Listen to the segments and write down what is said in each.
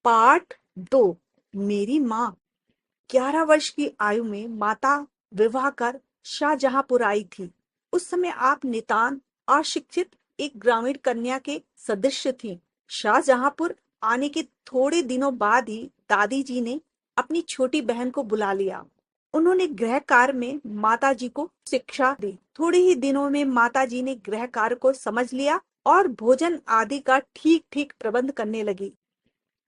Part 2। मेरी माँ। 11 वर्ष की आयु में माता विवाह कर शाहजहांपुर आई थी। उस समय आप नितांत अशिक्षित एक ग्रामीण कन्या के सदृश थीं। शाहजहांपुर आने के थोड़े दिनों बाद ही दादी जी ने अपनी छोटी बहन को बुला लिया। उन्होंने गृह कार्य में माता जी को शिक्षा दी। थोड़े ही दिनों में माता जी ने गृह कार्य को समझ लिया और भोजन आदि का ठीक ठीक प्रबंध करने लगी।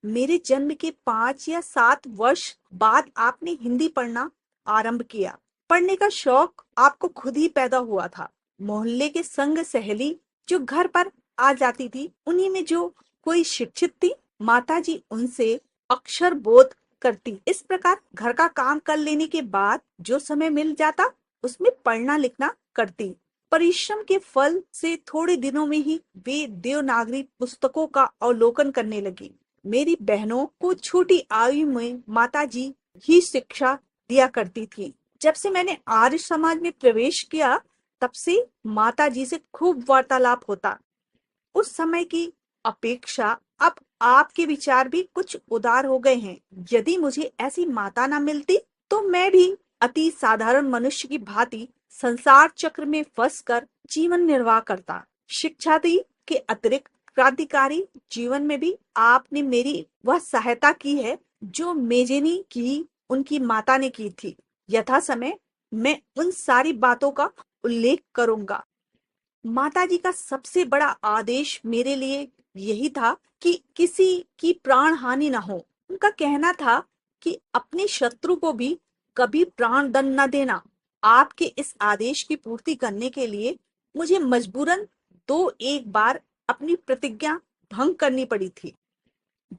मेरे जन्म के 5 या 7 वर्ष बाद आपने हिंदी पढ़ना आरंभ किया। पढ़ने का शौक आपको खुद ही पैदा हुआ था। मोहल्ले के संग सहेली जो घर पर आ जाती थी, उन्हीं में जो कोई शिक्षित थी, माताजी उनसे अक्षर बोध करती। इस प्रकार घर का काम कर लेने के बाद जो समय मिल जाता, उसमें पढ़ना लिखना करती। परिश्रम के फल से थोड़े दिनों में ही वे देवनागरी पुस्तकों का अवलोकन करने लगी। मेरी बहनों को छोटी आयु में माताजी ही शिक्षा दिया करती थी। जब से मैंने आर्य समाज में प्रवेश किया, तब से माताजी से खूब वार्तालाप होता। उस समय की अपेक्षा अब आपके विचार भी कुछ उदार हो गए हैं। यदि मुझे ऐसी माता ना मिलती, तो मैं भी अति साधारण मनुष्य की भांति संसार चक्र में फंसकर जीवन निर्वाह करता। शिक्षा दी के अतिरिक्त क्रांतिकारी जीवन में भी आपने मेरी वह सहायता की है जो मेजेनी की उनकी माता ने की थी। यथा समय मैं उन सारी बातों का उल्लेख करूंगा। माताजी का सबसे बड़ा आदेश मेरे लिए यही था कि किसी की प्राण हानि न हो। उनका कहना था कि अपने शत्रु को भी कभी प्राण दंड न देना। आपके इस आदेश की पूर्ति करने के लिए मुझे मजबूरन 2-1 बार अपनी प्रतिज्ञा भंग करनी पड़ी थी।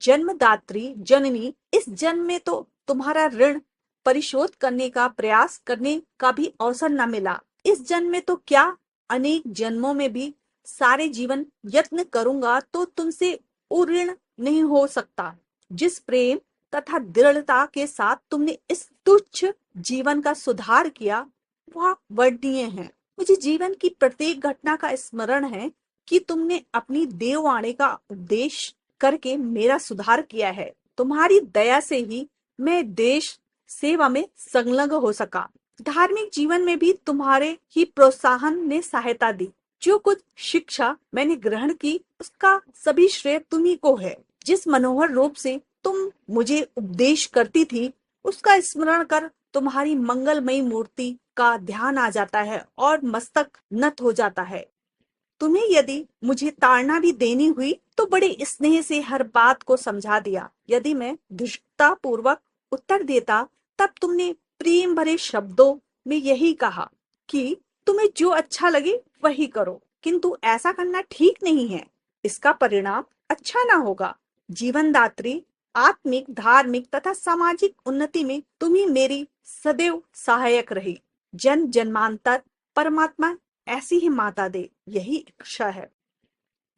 जन्मदात्री जननी, इस जन्म में तो तुम्हारा ऋण परिशोध करने का प्रयास करने का भी अवसर न मिला। इस जन्म में तो क्या, अनेक जन्मों में भी सारे जीवन यत्न करूंगा तो तुमसे उऋण नहीं हो सकता। जिस प्रेम तथा दृढ़ता के साथ तुमने इस तुच्छ जीवन का सुधार किया, वह वर्णनीय है। मुझे जीवन की प्रत्येक घटना का स्मरण है कि तुमने अपनी देववाणी का उपदेश करके मेरा सुधार किया है। तुम्हारी दया से ही मैं देश सेवा में संलग्न हो सका। धार्मिक जीवन में भी तुम्हारे ही प्रोत्साहन ने सहायता दी। जो कुछ शिक्षा मैंने ग्रहण की, उसका सभी श्रेय तुम्ही को है। जिस मनोहर रूप से तुम मुझे उपदेश करती थी, उसका स्मरण कर तुम्हारी मंगलमयी मूर्ति का ध्यान आ जाता है और मस्तक नत हो जाता है। तुम्हें यदि मुझे ताड़ना भी देनी हुई तो बड़े स्नेह से हर बात को समझा दिया। यदि मैं धृष्टता पूर्वक उत्तर देता, तब तुमने प्रेम भरे शब्दों में यही कहा कि तुम्हें जो अच्छा लगे वही करो, किंतु ऐसा करना ठीक नहीं है। इसका परिणाम अच्छा ना होगा। जीवनदात्री, आत्मिक, धार्मिक तथा सामाजिक उन्नति में तुम ही मेरी सदैव सहायक रही। जन्म जन्मांतर परमात्मा ऐसी ही माता दे, यही इच्छा है।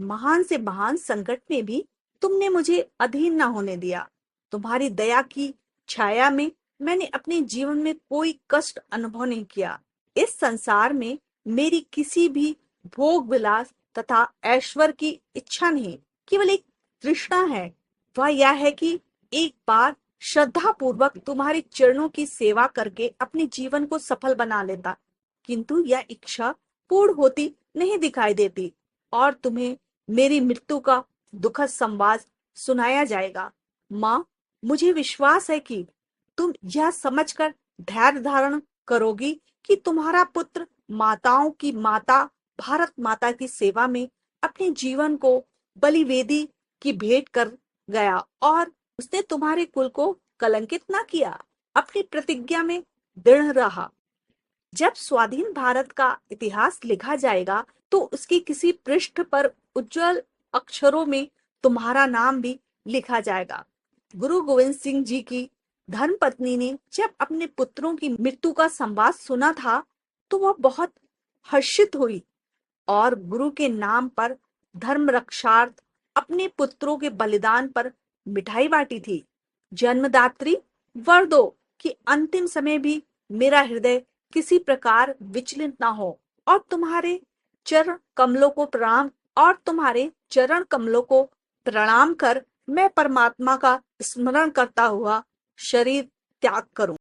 महान से महान संकट में भी तुमने मुझे अधीन न होने दिया। तुम्हारी दया की छाया में मैंने अपने जीवन में कोई कष्ट अनुभव नहीं किया। इस संसार में मेरी किसी भी भोग विलास तथा ऐश्वर्य की इच्छा नहीं, केवल एक तृष्णा है। वह यह है कि एक बार श्रद्धा पूर्वक तुम्हारे चरणों की सेवा करके अपने जीवन को सफल बना लेता, किंतु यह इच्छा पूर्ण होती नहीं दिखाई देती और तुम्हें मेरी मृत्यु का दुखद संवाद सुनाया जाएगा। माँ, मुझे विश्वास है कि तुम यह समझकर धैर्य धारण करोगी कि तुम्हारा पुत्र माताओं की माता भारत माता की सेवा में अपने जीवन को बलिवेदी की भेंट कर गया और उसने तुम्हारे कुल को कलंकित न किया। अपनी प्रतिज्ञा में दृढ़ रहा। जब स्वाधीन भारत का इतिहास लिखा जाएगा, तो उसके किसी पृष्ठ पर उज्जवल अक्षरों में तुम्हारा नाम भी लिखा जाएगा। गुरु गोविंद सिंह जी की धर्मपत्नी ने जब अपने पुत्रों की मृत्यु का संवाद सुना था, तो वह बहुत हर्षित हुई और गुरु के नाम पर धर्म रक्षार्थ अपने पुत्रों के बलिदान पर मिठाई बांटी थी। जन्मदात्री, वर दो कि अंतिम समय भी मेरा हृदय किसी प्रकार विचलित ना हो और तुम्हारे चरण कमलों को प्रणाम कर मैं परमात्मा का स्मरण करता हुआ शरीर त्याग करूं।